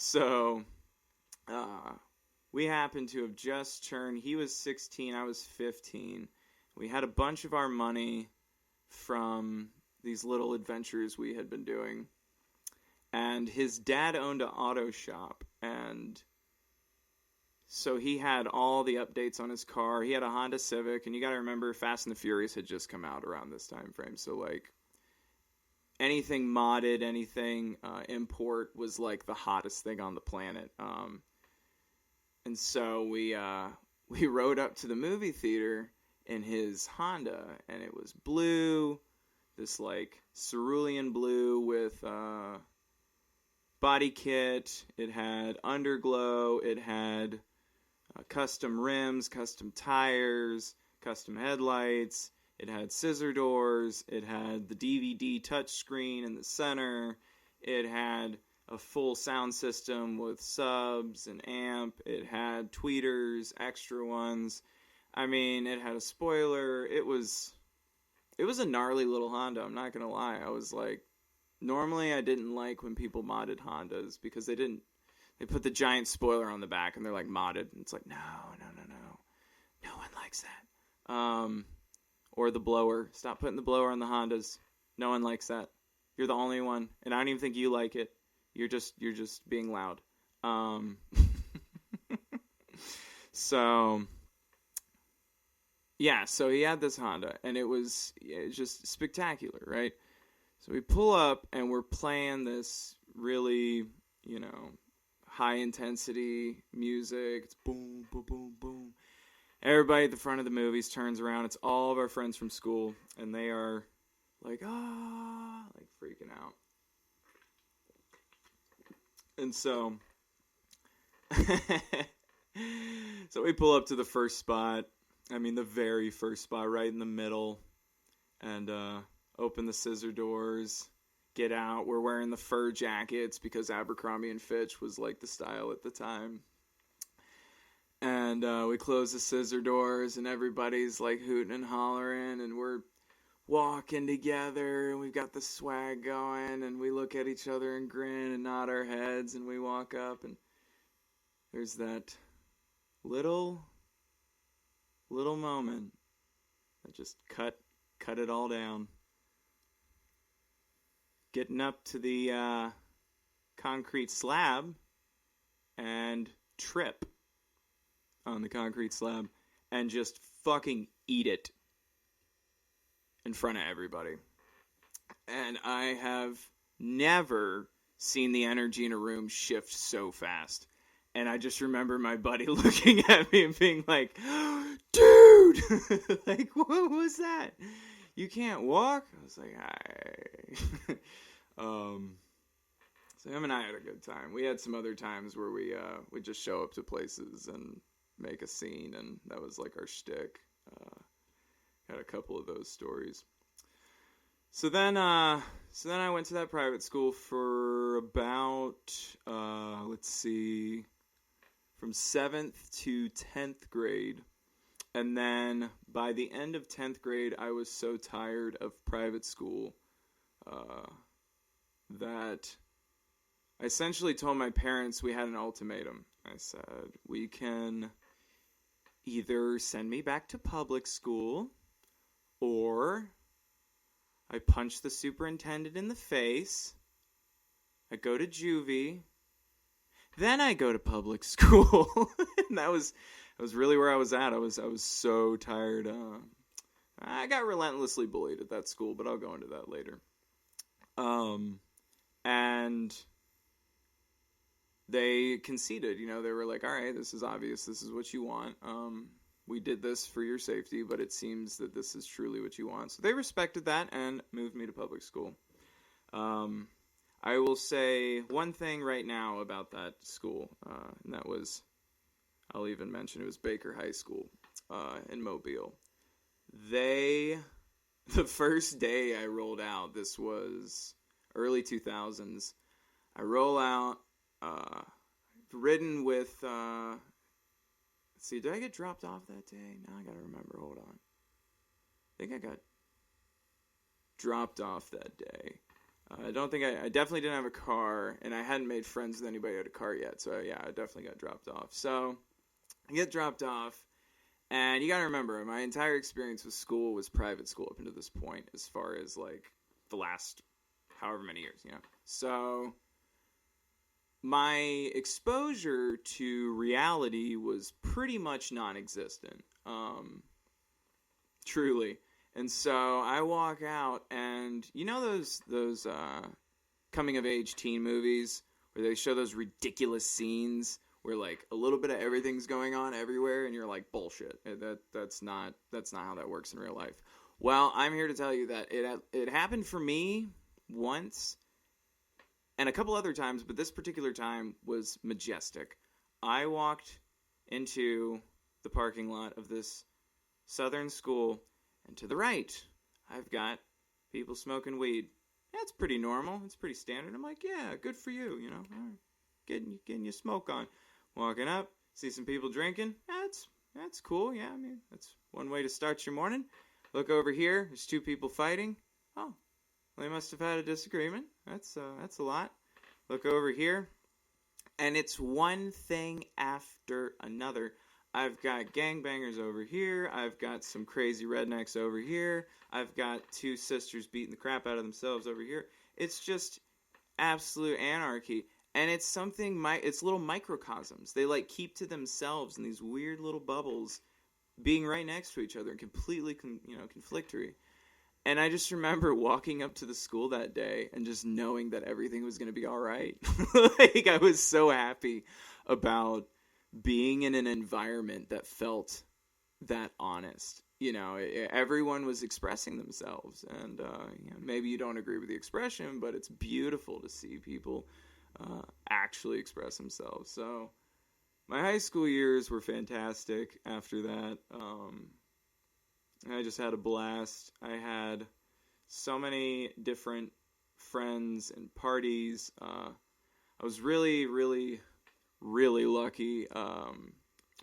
So, we happened to have just turned, he was 16, I was 15. We had a bunch of our money from these little adventures we had been doing. And his dad owned an auto shop, and so he had all the updates on his car. He had a Honda Civic, and you got to remember, Fast and the Furious had just come out around this time frame. So, like, anything modded, anything import was, like, the hottest thing on the planet. And so we rode up to the movie theater in his Honda, and it was blue, this, like, cerulean blue with body kit. It had underglow. It had custom rims, custom tires, custom headlights. It had scissor doors. It had the DVD touchscreen in the center. It had a full sound system with subs and amp. It had tweeters, extra ones. I mean, it had a spoiler. It was a gnarly little Honda, I'm not going to lie. I was like, normally I didn't like when people modded Hondas because they put the giant spoiler on the back and they're like modded. And it's like, no. No one likes that. Or the blower. Stop putting the blower on the Hondas. No one likes that. You're the only one. And I don't even think you like it. You're just being loud. So yeah, so he had this Honda, and it was just spectacular, right? So we pull up, and we're playing this really, high-intensity music. It's boom, boom, boom, boom. Everybody at the front of the movies turns around. It's all of our friends from school, and they are like, like freaking out. And so, so we pull up to the first spot. I mean, the very first spot, right in the middle, and open the scissor doors, get out. We're wearing the fur jackets because Abercrombie and Fitch was like the style at the time. And we close the scissor doors, and everybody's like hooting and hollering, and we're walking together, and we've got the swag going, and we look at each other and grin and nod our heads, and we walk up, and there's that little moment that just cut it all down. Getting up to the concrete slab and trip on the concrete slab and just fucking eat it in front of everybody. And I have never seen the energy in a room shift so fast. And I just remember my buddy looking at me and being like, dude, like, what was that? You can't walk? I was like, hi. So him and I had a good time. We had some other times where we would just show up to places and make a scene, and that was like our shtick. Had a couple of those stories. So then I went to that private school for about, from 7th to 10th grade. And then by the end of 10th grade, I was so tired of private school that I essentially told my parents we had an ultimatum. I said, we can either send me back to public school, or I punch the superintendent in the face, I go to juvie, then I go to public school. And that was really where I was at. I was so tired. I got relentlessly bullied at that school, but I'll go into that later. And they conceded, they were like, all right, this is obvious. This is what you want. We did this for your safety, but it seems that this is truly what you want. So they respected that and moved me to public school. I will say one thing right now about that school, and that was, I'll even mention, it was Baker High School in Mobile. The first day I rolled out, this was early 2000s, I roll out, ridden with, let's see, did I get dropped off that day? Now I gotta remember, hold on. I think I got dropped off that day. I definitely didn't have a car, and I hadn't made friends with anybody who had a car yet. So yeah, I definitely got dropped off. So I get dropped off, and you gotta remember, my entire experience with school was private school up until this point, as far as like the last however many years, you know. So my exposure to reality was pretty much non-existent, truly. And so I walk out, and you know those coming of age teen movies where they show those ridiculous scenes where like a little bit of everything's going on everywhere, and you're like, bullshit. That's not how that works in real life. Well, I'm here to tell you that it happened for me once and a couple other times, but this particular time was majestic. I walked into the parking lot of this southern school, and to the right, I've got people smoking weed. That's pretty normal. It's pretty standard. I'm like, yeah, good for you, you know. All right. Getting your smoke on. Walking up, see some people drinking. That's cool. Yeah, I mean, that's one way to start your morning. Look over here. There's two people fighting. Oh, well, they must have had a disagreement. That's a lot. Look over here, and it's one thing after another. I've got gangbangers over here. I've got some crazy rednecks over here. I've got two sisters beating the crap out of themselves over here. It's just absolute anarchy. And it's it's little microcosms. They like keep to themselves in these weird little bubbles, being right next to each other and completely, conflictory. And I just remember walking up to the school that day and just knowing that everything was going to be all right. Like, I was so happy about being in an environment that felt that honest. You know, everyone was expressing themselves. And maybe you don't agree with the expression, but it's beautiful to see people actually express themselves. So my high school years were fantastic after that. I just had a blast. I had so many different friends and parties. I was really, really, really lucky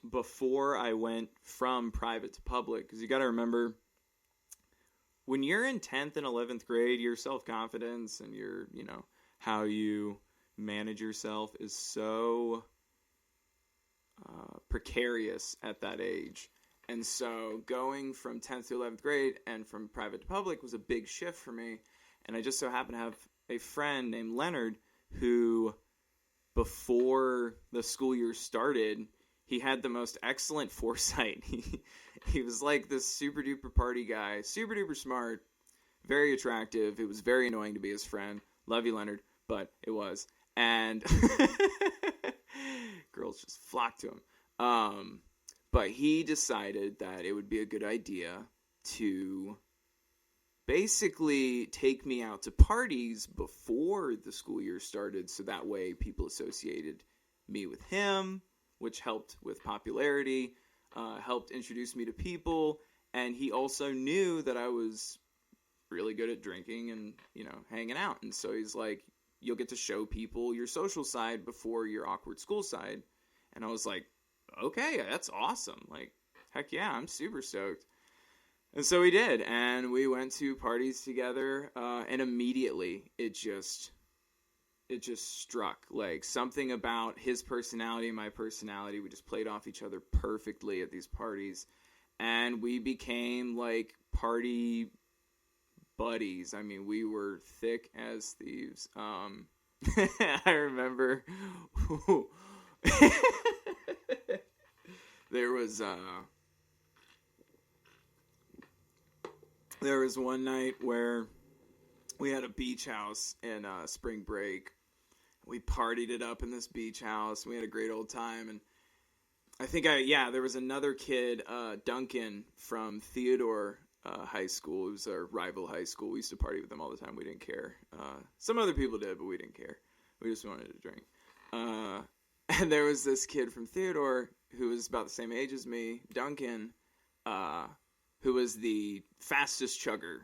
before I went from private to public, because you got to remember, when you're in 10th and 11th grade, your self-confidence and how you manage yourself is so precarious at that age. And so going from 10th to 11th grade and from private to public was a big shift for me. And I just so happened to have a friend named Leonard who, before the school year started, he had the most excellent foresight. He was like this super duper party guy, super duper smart, very attractive. It was very annoying to be his friend. Love you, Leonard, but it was. And girls just flocked to him. But he decided that it would be a good idea to basically take me out to parties before the school year started, so that way people associated me with him, which helped with popularity, helped introduce me to people, and he also knew that I was really good at drinking and, hanging out. And so he's like, you'll get to show people your social side before your awkward school side. And I was like, okay, that's awesome. Like, heck yeah, I'm super stoked. And so we did, and we went to parties together, and immediately it just struck. Like, something about his personality and my personality, we just played off each other perfectly at these parties, and we became like party buddies. I mean, we were thick as thieves. I remember there was one night where we had a beach house in spring break. We partied it up in this beach house. We had a great old time. And I think there was another kid, Duncan, from Theodore High School. It was our rival high school. We used to party with them all the time. We didn't care. Some other people did, but we didn't care. We just wanted to drink. And there was this kid from Theodore who was about the same age as me, Duncan, who was the fastest chugger,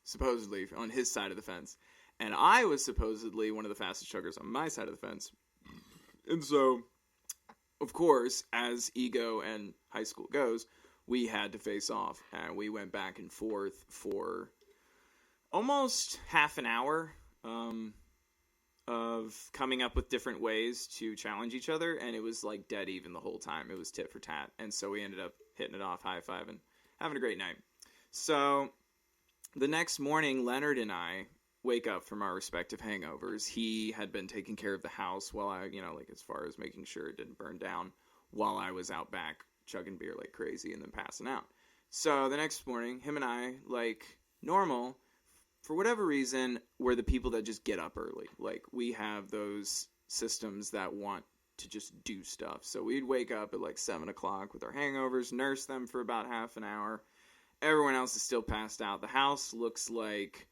supposedly on his side of the fence. And I was supposedly one of the fastest chuggers on my side of the fence. And so, of course, as ego and high school goes, we had to face off. And we went back and forth for almost half an hour. of coming up with different ways to challenge each other, and it was like dead even the whole time. It was tit for tat, and so we ended up hitting it off, high-fiving, having a great night. So the next morning, Leonard and I wake up from our respective hangovers. He had been taking care of the house while I, like as far as making sure it didn't burn down, while I was out back chugging beer like crazy and then passing out. So the next morning, him and I, like normal, for whatever reason, we're the people that just get up early. Like, we have those systems that want to just do stuff. So we'd wake up at like 7 o'clock with our hangovers, nurse them for about half an hour. Everyone else is still passed out. The house looks like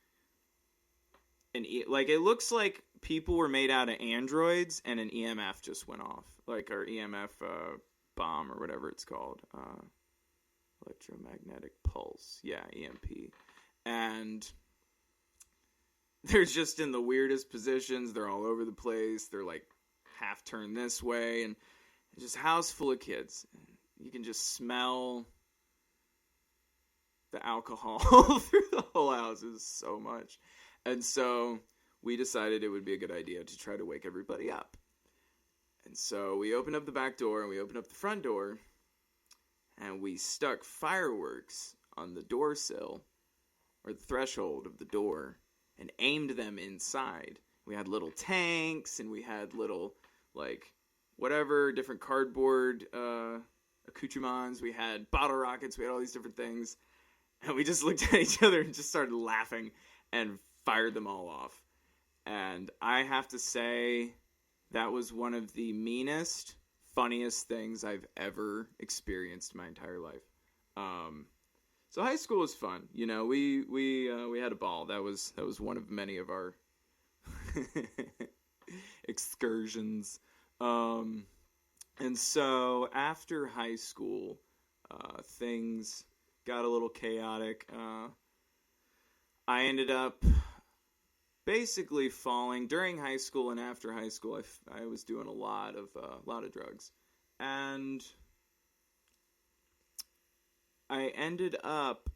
it looks like people were made out of androids and an EMF just went off. Like our EMF bomb or whatever it's called. Electromagnetic pulse. Yeah, EMP. And they're just in the weirdest positions. They're all over the place. They're like half turned this way, and it's just a house full of kids. You can just smell the alcohol through the whole house. It was so much. And so we decided it would be a good idea to try to wake everybody up. And so we opened up the back door and we opened up the front door, and we stuck fireworks on the door sill or the threshold of the door and aimed them inside. We had little tanks, and we had little, like, whatever, different cardboard accoutrements. We had bottle rockets. We had all these different things. And we just looked at each other and just started laughing and fired them all off. And I have to say, that was one of the meanest, funniest things I've ever experienced in my entire life. So high school was fun. We had a ball. That was one of many of our excursions. And so after high school, things got a little chaotic. I ended up basically falling during high school and after high school. I was doing a lot of drugs, and I ended up,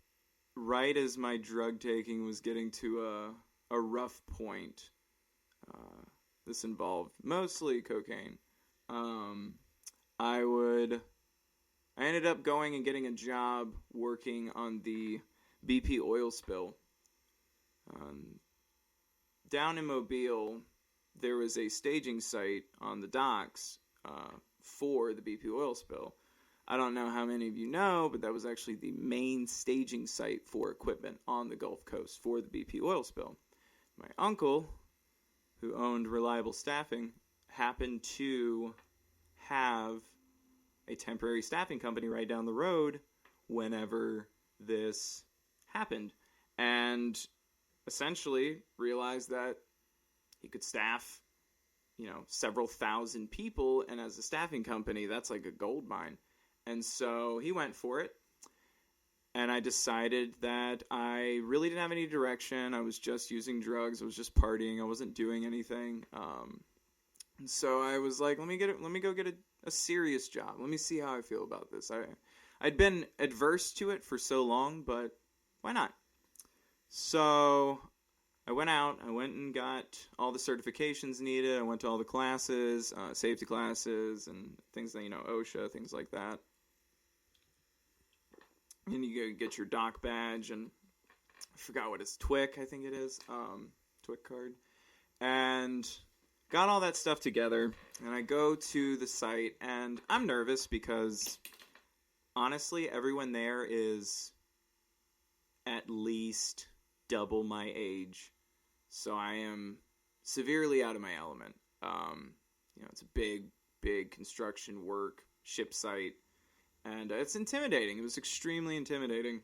right as my drug taking was getting to a rough point. This involved mostly cocaine. I ended up going and getting a job working on the BP oil spill. Down in Mobile, there was a staging site on the docks for the BP oil spill. I don't know how many of you know, but that was actually the main staging site for equipment on the Gulf Coast for the BP oil spill. My uncle, who owned Reliable Staffing, happened to have a temporary staffing company right down the road whenever this happened, and essentially realized that he could staff, several thousand people, and as a staffing company, that's like a gold mine. And so he went for it, and I decided that I really didn't have any direction. I was just using drugs. I was just partying. I wasn't doing anything. And so I was like, let me go get a serious job. Let me see how I feel about this. I'd been adverse to it for so long, but why not? So I went and got all the certifications needed. I went to all the classes, safety classes, and things that, OSHA, things like that. And you go get your doc badge, and I forgot what it's, TWIC, I think it is, TWIC card. And got all that stuff together, and I go to the site, and I'm nervous because, honestly, everyone there is at least double my age, so I am severely out of my element. It's a big construction work, ship site, and it's intimidating. It was extremely intimidating,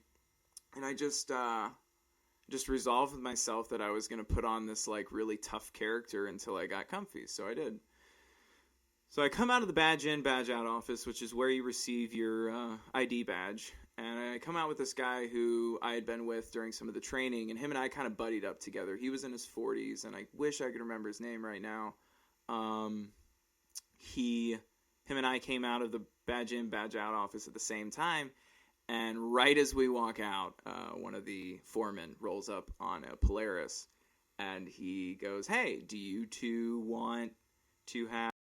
and I just resolved with myself that I was going to put on this like really tough character until I got comfy, so I did. So I come out of the badge in, badge out office, which is where you receive your ID badge, and I come out with this guy who I had been with during some of the training, and him and I kind of buddied up together. He was in his 40s, and I wish I could remember his name right now. Him and I came out of the badge in, badge out office at the same time, and right as we walk out, one of the foremen rolls up on a Polaris, and he goes, "Hey, do you two want to have